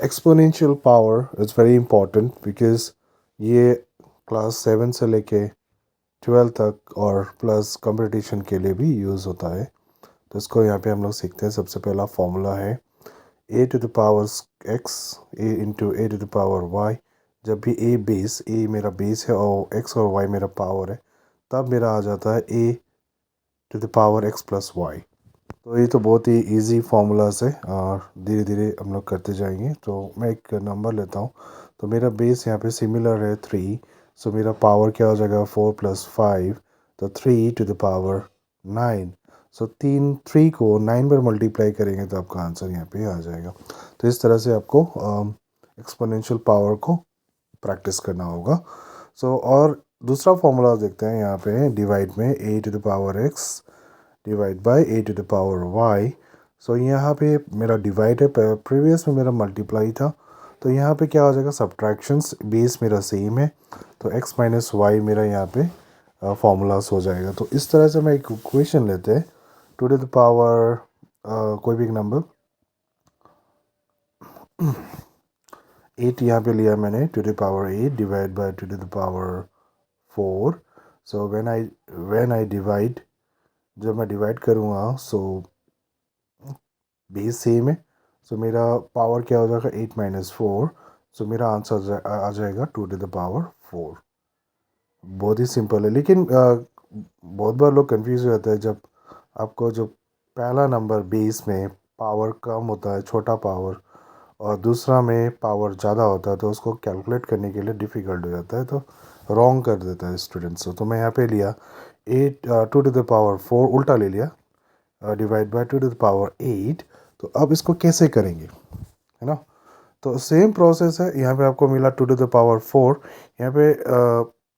Exponential power is very important because ये class 7 से लेके 12 तक और प्लस कंपटीशन के लिए भी यूज़ होता है। तो इसको यहाँ पे हम लोग सीखते हैं। सबसे पहला फॉर्मूला है A to the power X A into A to the power Y. जब भी ए मेरा बेस है और एक्स और वाई मेरा पावर है, तब मेरा आ जाता है A to the power X plus Y. तो ये तो बहुत ही इजी फार्मूलाज है और धीरे धीरे हम लोग करते जाएंगे। तो मैं एक नंबर लेता हूँ। तो मेरा बेस यहाँ पे सिमिलर है 3, सो मेरा पावर क्या हो जाएगा 4 प्लस 5, तो 3 टू द पावर 9। सो 3 को 9 पर मल्टीप्लाई करेंगे तो आपका आंसर यहाँ पे आ जाएगा। तो इस तरह से आपको एक्सपोनेंशियल पावर को प्रैक्टिस करना होगा। और दूसरा फॉर्मूला देखते हैं यहाँ पे डिवाइड में A to the power X divide by A to the power Y. So यहाँ पे मेरा डिवाइड है, प्रीवियस में मेरा मल्टीप्लाई था। तो यहाँ पे क्या हो जाएगा सब्ट्रैक्शंस, बेस मेरा सेम है तो x माइनस वाई मेरा यहाँ पे फॉर्मूलाज हो जाएगा। तो इस तरह से मैं एक इक्वेशन लेते हैं टू द पावर कोई भी एक नंबर 8 यहाँ पे लिया मैंने to the power 8 divide by to the power 4। So when I divide, जब मैं डिवाइड करूँगा सो बेस सेम है। सो मेरा पावर क्या हो जाएगा 8 माइनस 4। सो मेरा आंसर आ जाएगा 2 टू द पावर 4। बहुत ही सिंपल है, लेकिन बहुत बार लोग कंफ्यूज हो जाते हैं जब आपको जो पहला नंबर बेस में पावर कम होता है, छोटा पावर, और दूसरा में पावर ज़्यादा होता है, तो उसको कैलकुलेट करने के लिए डिफ़िकल्ट हो जाता है, तो रॉन्ग कर देता है स्टूडेंट्स। तो मैं यहाँ पे लिया 8 2 टू द पावर 4 उल्टा ले लिया divide by 2 to the power 8। तो अब इसको कैसे करेंगे, है ना। तो सेम प्रोसेस है, यहाँ पे आपको मिला 2 टू द पावर 4, यहाँ पे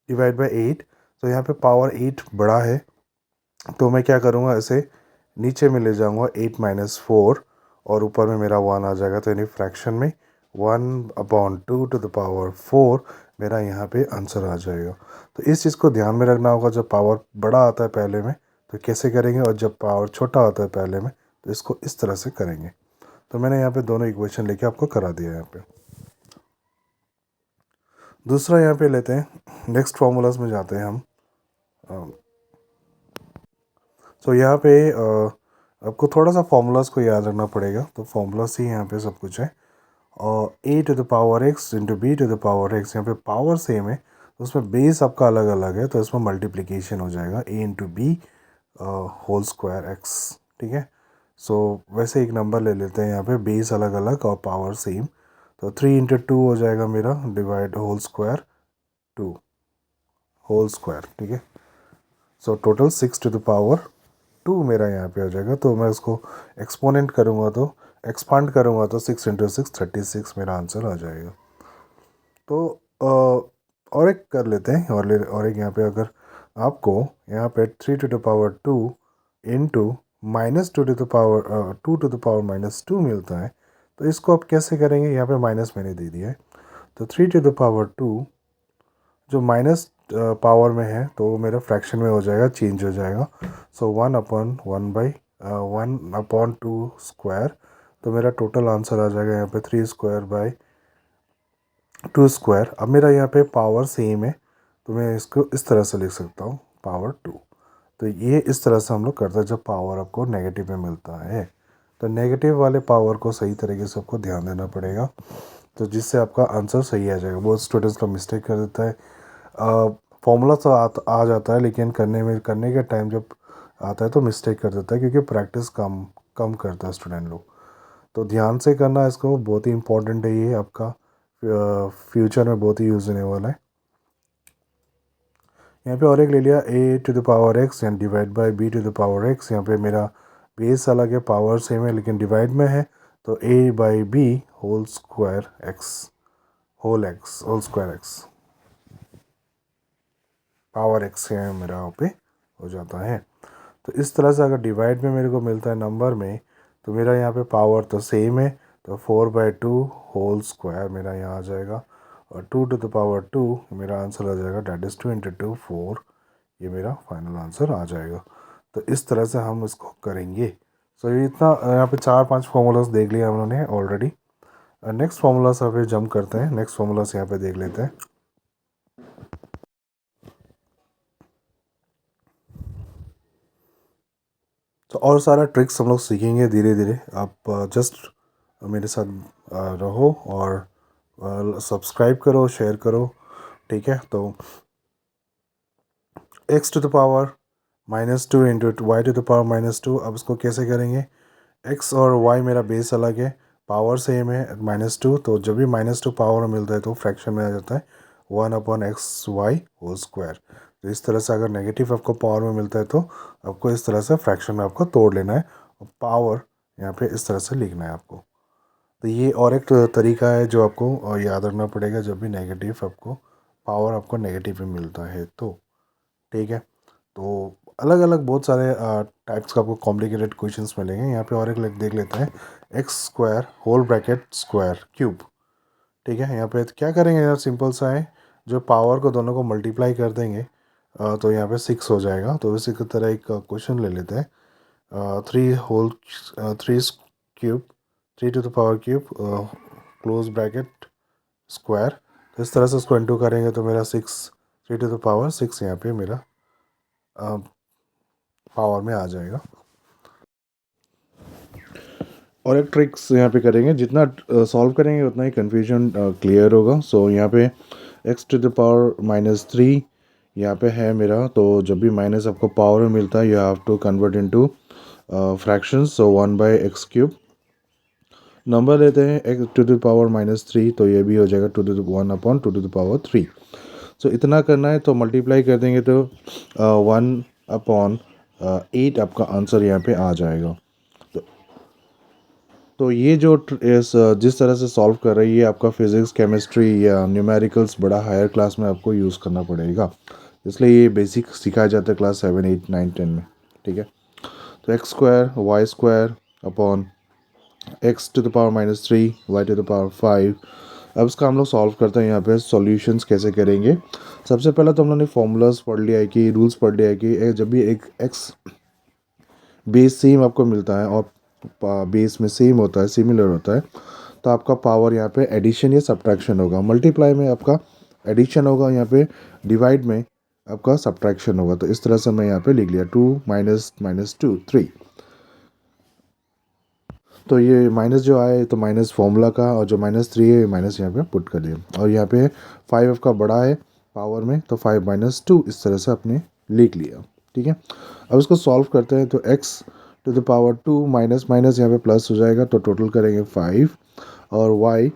डिवाइड बाय 8। तो यहाँ पे पावर 8 बड़ा है, तो मैं क्या करूँगा, इसे नीचे में ले जाऊँगा 8 माइनस 4 और ऊपर में मेरा 1 आ जाएगा। तो यानी फ्रैक्शन में 1/2 टू द पावर 4 मेरा यहाँ पे आंसर आ जाएगा। तो इस चीज़ को ध्यान में रखना होगा, जब पावर बड़ा आता है पहले में तो कैसे करेंगे, और जब पावर छोटा आता है पहले में तो इसको इस तरह से करेंगे। तो मैंने यहाँ पे दोनों इक्वेशन लेके आपको करा दिया है। यहाँ पे दूसरा यहाँ पे लेते हैं, नेक्स्ट फार्मूलाज में जाते हैं हम। तो यहाँ पे आपको थोड़ा सा फार्मूलाज को याद रखना पड़ेगा। तो फार्मूला से यहाँ पे सब कुछ है। और A to the power X into B to the power X, यहाँ पे पावर सेम है तो उसमें बेस आपका अलग अलग है, तो इसमें मल्टीप्लिकेशन हो जाएगा A into B whole square X. ठीक है। सो वैसे एक नंबर ले लेते हैं, यहाँ पे बेस अलग अलग और पावर सेम। तो 3 इंटू 2 हो जाएगा मेरा divide whole square 2 whole square. ठीक है। So total 6 to the power 2 मेरा यहाँ पे हो जाएगा। तो मैं उसको एक्सपोनेंट करूँगा तो एक्सपांड करूँगा तो 6 इंटू 6 36 मेरा आंसर आ जाएगा। तो और एक कर लेते हैं, और एक यहाँ पे अगर आपको यहाँ पे 3 to the power 2 into minus 2 to the power 2 to the power minus 2 मिलता है, तो इसको आप कैसे करेंगे, यहाँ पे माइनस मैंने दे दिया है। तो 3 टू द पावर 2 जो माइनस पावर में है तो वो मेरा फ्रैक्शन में हो जाएगा, चेंज हो जाएगा। सो 1/1/2 स्क्वायर। तो मेरा टोटल आंसर आ जाएगा यहाँ पे 3 स्क्वायर बाई 2 स्क्वायर। अब मेरा यहाँ पे पावर सेम है तो मैं इसको इस तरह से लिख सकता हूँ पावर 2। तो ये इस तरह से हम लोग करते हैं जब पावर आपको नेगेटिव में मिलता है। तो नेगेटिव वाले पावर को सही तरीके से आपको ध्यान देना पड़ेगा, तो जिससे आपका आंसर सही आ जाएगा। बहुत स्टूडेंट्स का मिस्टेक कर देता है, फॉर्मूला तो आ जाता है लेकिन करने के टाइम जब आता है तो मिस्टेक कर देता है, क्योंकि प्रैक्टिस कम कम करता है स्टूडेंट लोग। तो ध्यान से करना इसको, बहुत ही इंपॉर्टेंट है ये आपका, फ्यूचर में बहुत ही यूज़ होने वाला है। यहाँ पे और एक ले लिया A to the power X and divide by B to the power X. यहाँ पे मेरा बेस अलग है, पावर सेम है, लेकिन डिवाइड में है तो A by B whole square X whole square X power X है मेरा यहाँ पे हो जाता है। तो इस तरह से अगर डिवाइड में मेरे को मिलता है नंबर में, तो मेरा यहाँ पे पावर तो सेम है, तो 4/2 होल स्क्वायर मेरा यहाँ आ जाएगा, और 2 टू द पावर 2 मेरा आंसर आ जाएगा, डैट इज़ 2 इंटू 2 4। ये मेरा फाइनल आंसर आ जाएगा। तो इस तरह से हम इसको करेंगे। सो ये इतना यहाँ पे 4-5 फॉर्मूलाज देख लिया हम लोगों ने ऑलरेडी। नेक्स्ट फॉर्मूला से फिर जंप करते हैं, नेक्स्ट फॉर्मूला से यहाँ पे देख लेते हैं। तो और सारा ट्रिक्स हम लोग सीखेंगे धीरे धीरे। आप जस्ट मेरे साथ रहो और सब्सक्राइब करो, शेयर करो, ठीक है। तो x to the power -2 into y to the power -2, अब इसको कैसे करेंगे? x और y मेरा बेस अलग है, पावर सेम है -2, तो जब भी -2 पावर में मिलता है तो फ्रैक्शन में आ जाता है 1/xy होल स्क्वायर। तो इस तरह से अगर नेगेटिव आपको पावर में मिलता है तो आपको इस तरह से फ्रैक्शन में आपको तोड़ लेना है और पावर यहाँ पे इस तरह से लिखना है आपको। तो ये और एक तरीका है जो आपको याद रखना पड़ेगा जब भी नेगेटिव आपको पावर आपको नेगेटिव में मिलता है तो, ठीक है। तो अलग अलग बहुत सारे टाइप्स का आपको कॉम्प्लिकेटेड क्वेश्चंस मिलेंगे। यहाँ पे और एक देख लेते हैं, x square whole bracket square cube, ठीक है। यहाँ पे क्या करेंगे यार, सिंपल सा है, जो पावर को दोनों को मल्टीप्लाई कर देंगे तो यहाँ पे 6 हो जाएगा। तो इसी की तरह एक क्वेश्चन ले लेते हैं, 3 cube 3 to the power cube close bracket square. तो इस तरह से उसको इंटू करेंगे तो मेरा 3 टू द पावर 6 यहाँ पे मेरा पावर में आ जाएगा। और एक ट्रिक्स यहाँ पे करेंगे, जितना सॉल्व करेंगे उतना ही कन्फ्यूजन क्लियर होगा। सो यहाँ पे x टू द पावर -3 यहाँ पे है मेरा, तो जब भी माइनस आपको पावर में मिलता है you have to convert into fractions, so 1/x³ number लेते हैं x टू द पावर -3, तो ये भी हो जाएगा 1/2 टू द पावर 3। सो इतना करना है तो मल्टीप्लाई कर देंगे तो 1/8 आपका आंसर यहाँ पे आ जाएगा। तो ये जो जिस तरह से सॉल्व कर रही है आपका फिज़िक्स, केमिस्ट्री या न्यूमेरिकल्स बड़ा हायर क्लास में आपको यूज़ करना पड़ेगा, इसलिए ये बेसिक सिखाया जाता है क्लास 7, 8, 9, 10 में, ठीक है। तो x square y square upon x to the power -3 y to the power 5। अब इसका हम लोग सॉल्व करते हैं। यहाँ पे सॉल्यूशंस कैसे करेंगे, सबसे पहले तो हम लोगों ने फॉर्मूलाज पढ़ लिया है कि रूल्स पढ़ लिया है कि जब भी एक एक्स बेस सेम आपको मिलता है और बेस में सेम होता है, सिमिलर होता है, तो आपका पावर यहाँ पे एडिशन या सब्ट्रैक्शन होगा। मल्टीप्लाई में आपका एडिशन होगा, यहाँ पे डिवाइड में आपका सब्ट्रैक्शन होगा। तो इस तरह से मैं यहाँ पे लिख लिया 2 -2 3। तो ये माइनस जो आया तो माइनस फॉर्मूला का, और जो -3 है माइनस यहाँ पे पुट कर दिया। और यहाँ पे 5 आपका बड़ा है पावर में, तो 5 - 2 इस तरह से आपने लिख लिया, ठीक है। अब इसको सॉल्व करते हैं तो x to the power 2 minus minus यहाँ पे प्लस हो जाएगा, तो टोटल करेंगे 5, और y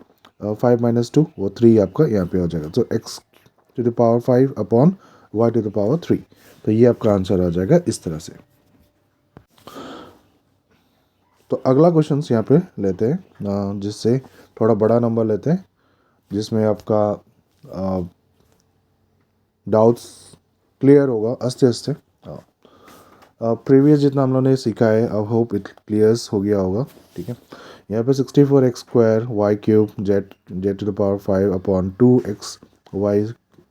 5 - 2 वो 3 आपका यहाँ पे हो जाएगा। तो x to the power 5 upon y to the power 3, तो ये आपका आंसर आ जाएगा इस तरह से। तो अगला क्वेश्चन यहाँ पे लेते हैं, जिससे थोड़ा बड़ा नंबर लेते हैं, जिसमें आपका डाउट्स क्लियर होगा आस्ते आस्ते। प्रीवियस जितना हम लोगों ने सीखा है अब होप इट क्लियर्स हो गया होगा, ठीक है। यहाँ पे 64x square y cube z to the power 5 upon 2x y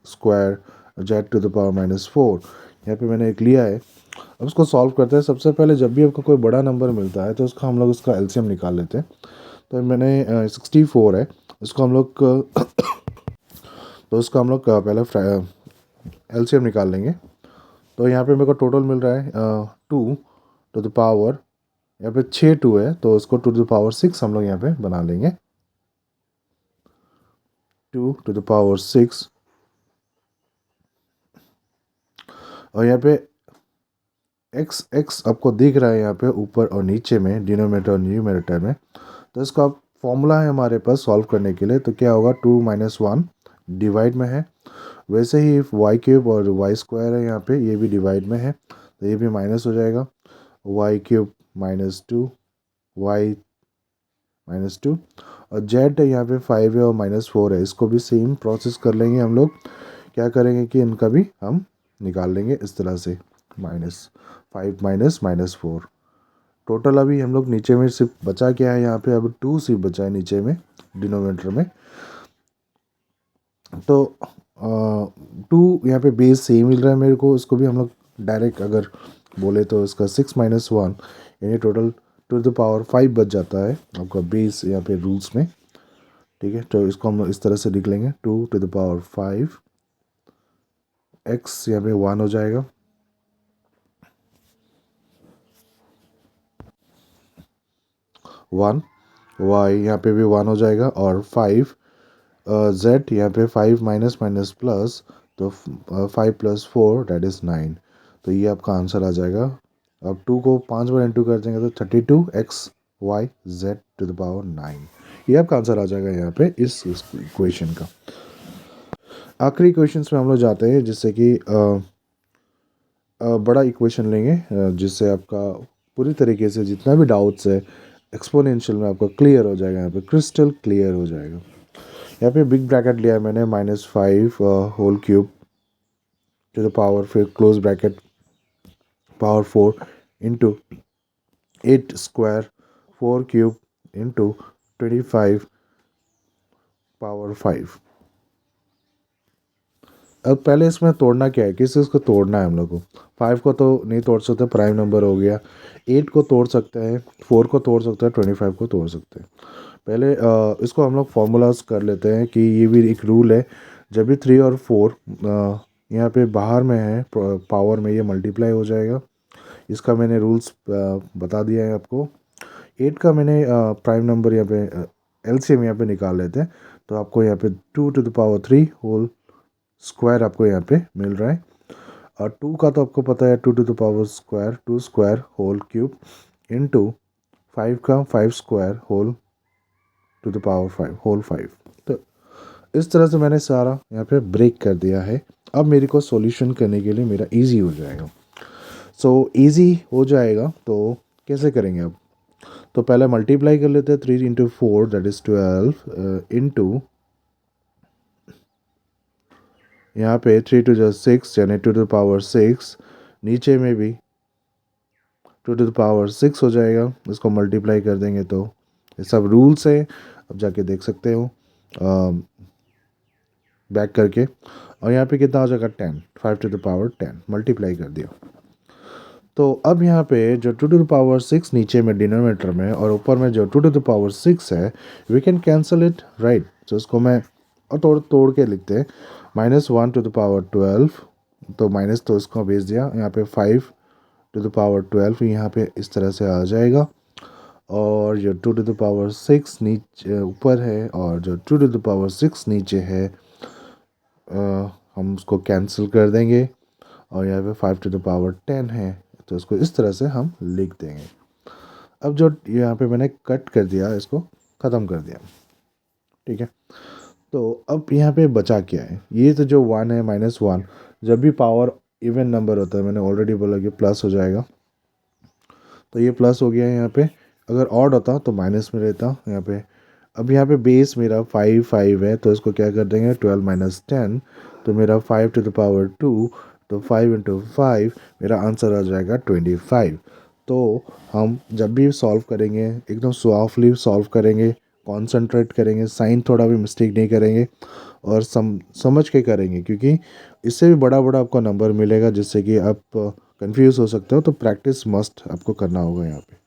square z to the power -4, यहाँ पे मैंने एक लिया है। अब उसको सॉल्व करते हैं। सबसे पहले जब भी आपको कोई बड़ा नंबर मिलता है तो उसका हम लोग उसका एलसीएम निकाल लेते हैं। तो मैंने 64 है, इसको हम लोग तो उसका हम लोग पहले एलसीएम निकाल लेंगे। तो यहाँ पे मेरे को टोटल मिल रहा है 2 टू द पावर, यहाँ पे 6 2 है तो इसको 2 टू द पावर 6 हम लोग यहाँ पे बना लेंगे, 2 टू द पावर 6। और यहाँ पे एक्स एक्स आपको दिख रहा है यहाँ पे ऊपर और नीचे में, डिनोमिनेटर और न्यूमरेटर में। तो इसका फॉर्मूला है हमारे पास सॉल्व करने के लिए, तो क्या होगा 2 - 1 डिवाइड में है, वैसे ही वाई क्यूब और वाई स्क्वायर है यहाँ पे, ये भी डिवाइड में है, तो ये भी माइनस हो जाएगा, वाई क्यूब -2 वाई -2। और जेड यहाँ पे 5 है और -4 है, इसको भी सेम प्रोसेस कर लेंगे हम लोग। क्या करेंगे कि इनका भी हम निकाल लेंगे इस तरह से, -5 -4। टोटल अभी हम लोग नीचे में सिर्फ बचा क्या है, यहाँ पे अब 2 सिर्फ बचा है नीचे में डिनोमिनेटर में। तो 2 यहाँ पे बेस सेम मिल रहा है मेरे को, इसको भी हम लोग डायरेक्ट अगर बोले तो इसका 6 - 1 यानी टोटल टू द पावर 5 बच जाता है आपका बेस यहाँ पे रूल्स में। ठीक है, तो इसको हम इस तरह से लिख लेंगे 2⁵, x यहाँ पे 1 हो जाएगा, 1, y यहाँ पे भी 1 हो जाएगा, और 5 z यहाँ पे 5 माइनस माइनस प्लस, तो 5 + 4 दैट इज़ 9। तो ये आपका आंसर आ जाएगा। अब 2 को 5 बार इंटू कर देंगे तो 32 x y z⁹ ये आपका आंसर आ जाएगा यहाँ पे इस इक्वेशन का। आखिरी क्वेश्चन में हम लोग जाते हैं, जिससे कि बड़ा इक्वेशन लेंगे, जिससे आपका पूरी तरीके से जितना भी डाउट्स है एक्सपोनेंशियल में आपका क्लियर हो जाएगा, यहाँ पे क्रिस्टल क्लियर हो जाएगा। यहाँ पे बिग ब्रैकेट लिया है मैंने, -5 whole cube to the power, फिर close bracket power 4 into 8 square 4 cube into 25 power 5। अब पहले इसमें तोड़ना क्या है, किस चीज़ को तोड़ना है हम लोग को। 5 को तो नहीं तोड़ सकते, प्राइम नंबर हो गया। 8 को तोड़ सकते हैं, 4 को तोड़ सकते हैं, 25 को तोड़ सकते हैं। पहले इसको हम लोग फॉर्मूलाज कर लेते हैं कि ये भी एक रूल है, जब भी 3 और 4 यहाँ पे बाहर में है पावर में, ये मल्टीप्लाई हो जाएगा। इसका मैंने रूल्स बता दिया है आपको। 8 का मैंने प्राइम नंबर यहाँ पे एलसीएम यहाँ पे निकाल लेते हैं, तो आपको यहाँ पे 2⁵ होल स्क्वायर आपको यहाँ पे मिल रहा है। और 2 का तो आपको पता है 2 स्क्वायर होल क्यूब इंटू 5 का 5 square whole to the power 5 whole 5। तो इस तरह से मैंने सारा यहाँ पे ब्रेक कर दिया है। अब मेरे को सॉल्यूशन करने के लिए मेरा इजी हो जाएगा। इजी हो जाएगा तो कैसे करेंगे अब, तो पहले मल्टीप्लाई कर लेते हैं। 3 × 4 दैट इज़ 12 इंटू यहाँ पे 3 × 6 यानी 2⁶, नीचे में भी 2⁶ हो जाएगा। इसको मल्टीप्लाई कर देंगे तो ये सब रूल्स है, अब जाके देख सकते हो बैक करके। और यहाँ पे कितना हो जाएगा 10, 5⁻10 मल्टीप्लाई कर दिया। तो अब यहाँ पे जो 2⁶ नीचे में डिनोमिनेटर में और ऊपर में जो 2⁶ है, we can cancel it, right. तो इसको मैं और तोड़ के लिखते हैं, -1⁻12, तो माइनस तो इसको भेज दिया, यहाँ पे 5⁻12 यहाँ पे इस तरह से आ जाएगा। और जो 2⁶ नीचे ऊपर है और जो 2⁶ नीचे है हम उसको कैंसिल कर देंगे, और यहाँ पे 5⁻10 है, तो इसको इस तरह से हम लिख देंगे। अब जो यहाँ पे मैंने कट कर दिया, इसको ख़त्म कर दिया, ठीक है। तो अब यहाँ पे बचा क्या है, ये तो जो 1 है -1, जब भी पावर इवन नंबर होता है, मैंने ऑलरेडी बोला कि प्लस हो जाएगा, तो ये प्लस हो गया है यहाँ पे। अगर ऑड होता तो माइनस में रहता यहाँ पे। अब यहाँ पे बेस मेरा 5 है, तो इसको क्या कर देंगे 12 - 10, तो मेरा 5⁻2, तो 5 × 5 मेरा आंसर आ जाएगा 25। तो हम जब भी सॉल्व करेंगे एकदम सॉफ्टली सॉल्व करेंगे, कॉन्सेंट्रेट करेंगे, साइन थोड़ा भी मिस्टेक नहीं करेंगे, और समझ के करेंगे, क्योंकि इससे भी बड़ा बड़ा आपको नंबर मिलेगा, जिससे कि आप कंफ्यूज हो सकते हो। तो प्रैक्टिस मस्ट आपको करना होगा यहाँ पे।